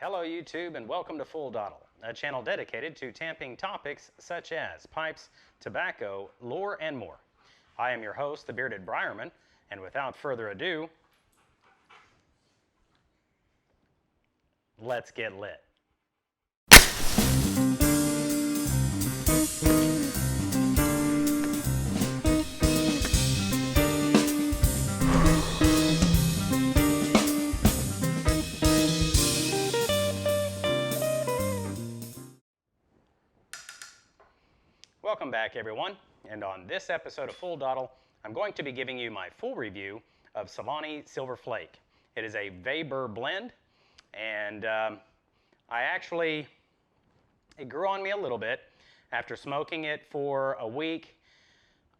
Hello YouTube and welcome to Full Dottle, a channel dedicated to tamping topics such as pipes, tobacco, lore, and more. I am your host, the Bearded Briarman, and without further ado, let's get lit. Welcome back everyone, and on this episode of Full Dottle, I'm going to be giving you my full review of Solani Silver Flake. It is a VABur blend, and it grew on me a little bit. After smoking it for a week,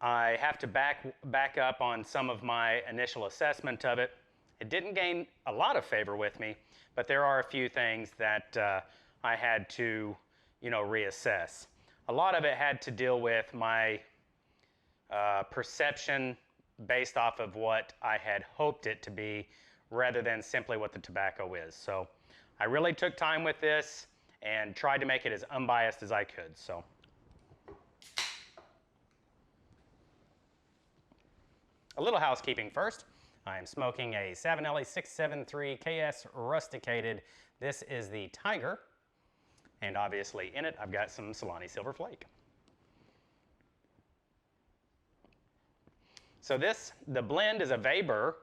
I have to back up on some of my initial assessment of it. It didn't gain a lot of favor with me, but there are a few things that I had to, reassess. A lot of it had to deal with my perception based off of what I had hoped it to be rather than simply what the tobacco is. So I really took time with this and tried to make it as unbiased as I could. So a little housekeeping first. I am smoking a Savinelli 673 KS Rusticated. This is the Tiger. And obviously in it, I've got some Solani Silver Flake. So the blend is a VABur,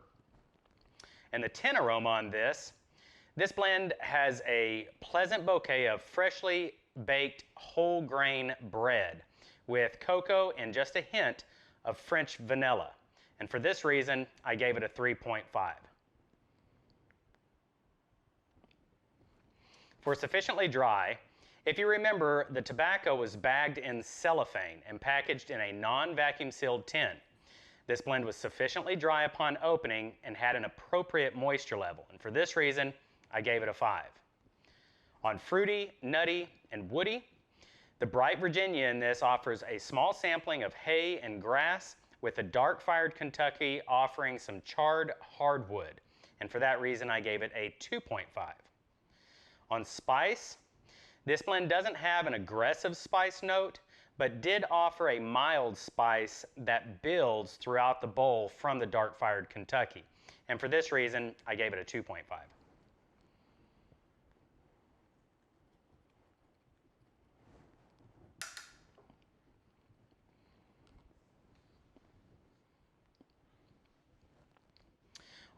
and the tin aroma on this blend has a pleasant bouquet of freshly baked whole grain bread with cocoa and just a hint of French vanilla. And for this reason, I gave it a 3.5. For sufficiently dry, if you remember, the tobacco was bagged in cellophane and packaged in a non-vacuum sealed tin. This blend was sufficiently dry upon opening and had an appropriate moisture level, and for this reason, I gave it a 5. On fruity, nutty, and woody, the Bright Virginia in this offers a small sampling of hay and grass, with the dark-fired Kentucky offering some charred hardwood, and for that reason, I gave it a 2.5. On spice, this blend doesn't have an aggressive spice note, but did offer a mild spice that builds throughout the bowl from the dark-fired Kentucky. And for this reason, I gave it a 2.5.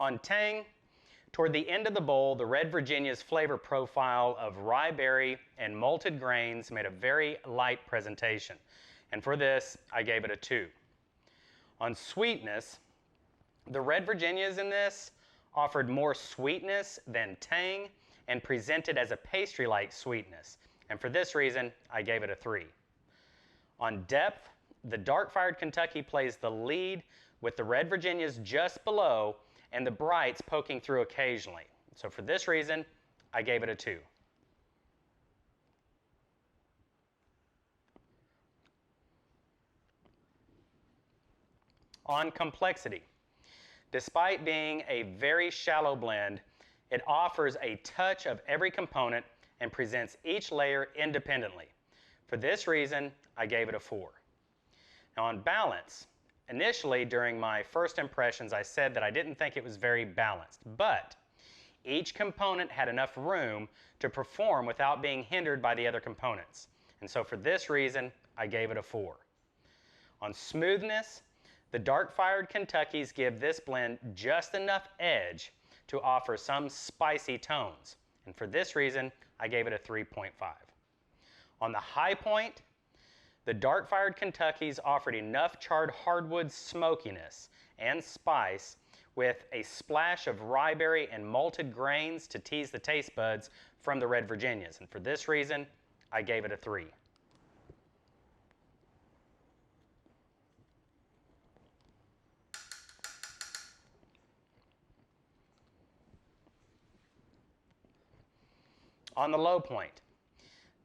On tang, toward the end of the bowl, the Red Virginia's flavor profile of rye berry and malted grains made a very light presentation. And for this, I gave it a 2. On sweetness, the Red Virginias in this offered more sweetness than tang and presented as a pastry-like sweetness. And for this reason, I gave it a 3. On depth, the dark-fired Kentucky plays the lead with the Red Virginias just below and the brights poking through occasionally. So for this reason, I gave it a 2. On complexity, despite being a very shallow blend, it offers a touch of every component and presents each layer independently. For this reason, I gave it a 4. Now on balance, initially, during my first impressions, I said that I didn't think it was very balanced, but each component had enough room to perform without being hindered by the other components. And so for this reason, I gave it a 4. On smoothness, the dark-fired Kentuckys give this blend just enough edge to offer some spicy tones. And for this reason, I gave it a 3.5. On the high point, the dark-fired Kentuckys offered enough charred hardwood smokiness and spice with a splash of rye berry and malted grains to tease the taste buds from the Red Virginias. And for this reason, I gave it a 3. On the low point,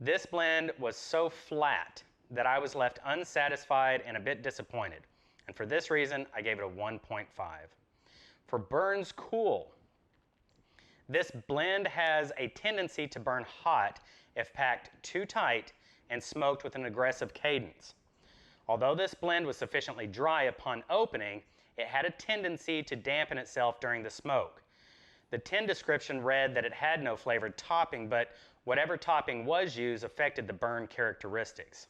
this blend was so flat that I was left unsatisfied and a bit disappointed. And for this reason, I gave it a 1.5. For burns cool, This blend has a tendency to burn hot if packed too tight and smoked with an aggressive cadence. Although this blend was sufficiently dry upon opening, it had a tendency to dampen itself during the smoke. The tin description read that it had no flavored topping, but whatever topping was used affected the burn characteristics.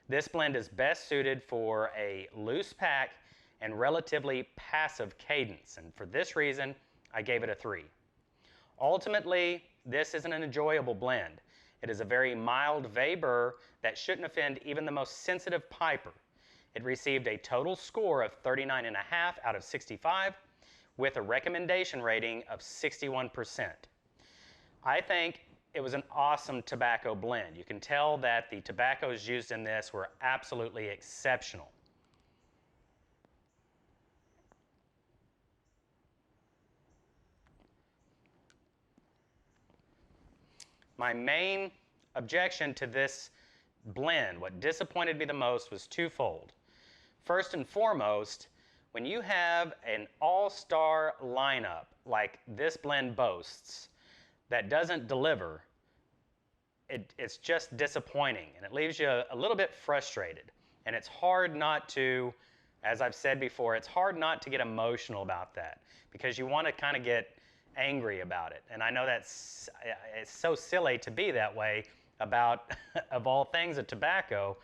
This blend is best suited for a loose pack and relatively passive cadence, and for this reason, I gave it a 3. Ultimately, this is an enjoyable blend. It is a very mild VABur that shouldn't offend even the most sensitive piper. It received a total score of 39.5 out of 65 with a recommendation rating of 61%. I think it was an awesome tobacco blend. You can tell that the tobaccos used in this were absolutely exceptional. My main objection to this blend, what disappointed me the most, was twofold. First and foremost, when you have an all-star lineup like this blend boasts that doesn't deliver, it's just disappointing, and it leaves you a little bit frustrated. And it's hard not to, as I've said before, it's hard not to get emotional about that because you want to kind of get angry about it. And I know it's so silly to be that way about, of all things, a tobacco.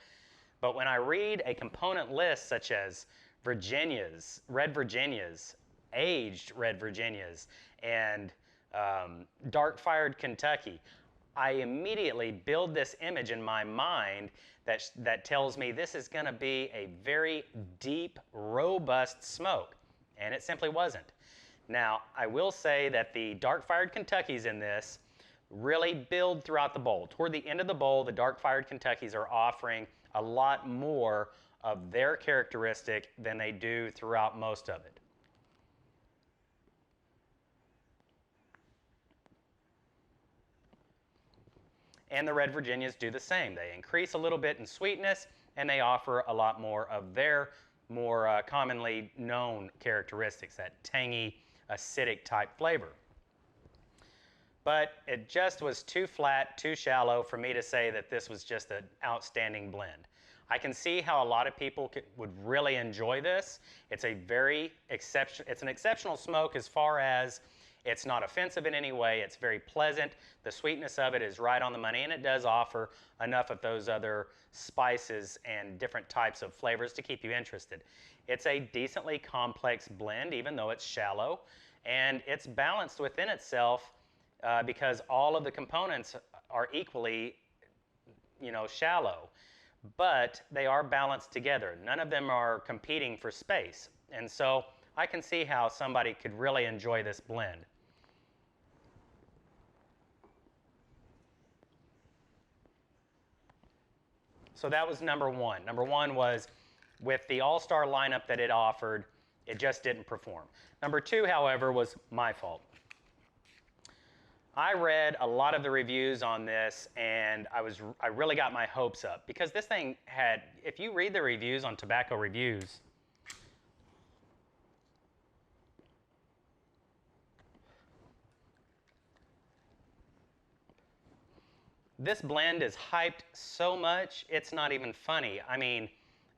But when I read a component list such as Virginias, red Virginias, aged red Virginias, and dark-fired Kentucky, I immediately build this image in my mind that tells me this is going to be a very deep, robust smoke, and it simply wasn't. Now, I will say that the dark-fired Kentuckys in this really build throughout the bowl. Toward the end of the bowl, the dark-fired Kentuckys are offering a lot more of their characteristic than they do throughout most of it. And the red Virginias do the same. They increase a little bit in sweetness, and they offer a lot more of their more commonly known characteristics, that tangy, acidic type flavor. But it just was too flat, too shallow for me to say that this was just an outstanding blend. I can see how a lot of people would really enjoy this. It's an exceptional smoke as far as it's not offensive in any way. It's very pleasant. The sweetness of it is right on the money, and it does offer enough of those other spices and different types of flavors to keep you interested. It's a decently complex blend, even though it's shallow, and it's balanced within itself because all of the components are equally, shallow. But they are balanced together. None of them are competing for space. And so I can see how somebody could really enjoy this blend. So that was number one. Number one was with the all-star lineup that it offered, it just didn't perform. Number two, however, was my fault. I read a lot of the reviews on this, and I really got my hopes up because this thing had, if you read the reviews on Tobacco Reviews, this blend is hyped so much, it's not even funny. I mean,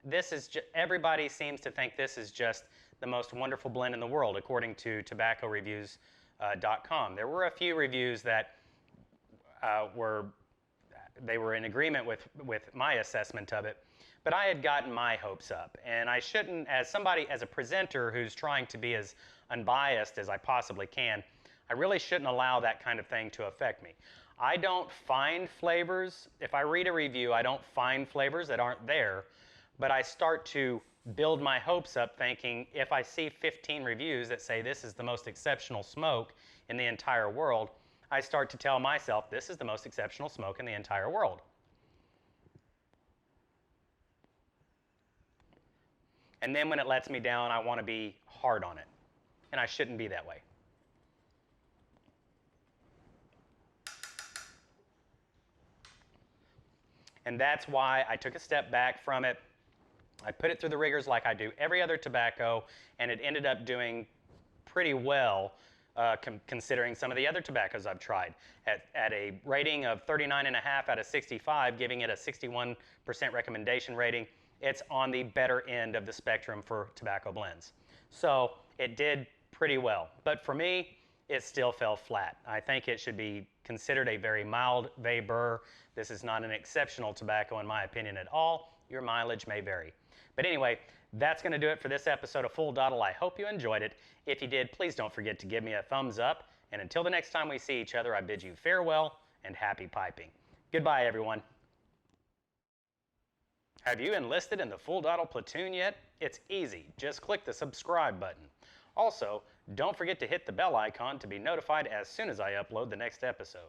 this is everybody seems to think this is just the most wonderful blend in the world, according to tobaccoreviews.com. There were a few reviews that were in agreement with my assessment of it, but I had gotten my hopes up, and I shouldn't, as a presenter who's trying to be as unbiased as I possibly can, I really shouldn't allow that kind of thing to affect me. I don't find flavors. If I read a review, I don't find flavors that aren't there, but I start to build my hopes up thinking if I see 15 reviews that say this is the most exceptional smoke in the entire world, I start to tell myself this is the most exceptional smoke in the entire world. And then when it lets me down, I want to be hard on it. And I shouldn't be that way. And that's why I took a step back from it. I put it through the rigors like I do every other tobacco, and it ended up doing pretty well considering some of the other tobaccos I've tried. At a rating of 39.5 out of 65, giving it a 61% recommendation rating, it's on the better end of the spectrum for tobacco blends. So it did pretty well. But for me, it still fell flat. I think it should be considered a very mild VABur. This is not an exceptional tobacco in my opinion at all. Your mileage may vary. But anyway, that's going to do it for this episode of Full Dottle. I hope you enjoyed it. If you did, please don't forget to give me a thumbs up. And until the next time we see each other, I bid you farewell and happy piping. Goodbye, everyone. Have you enlisted in the Full Dottle platoon yet? It's easy. Just click the subscribe button. Also, don't forget to hit the bell icon to be notified as soon as I upload the next episode.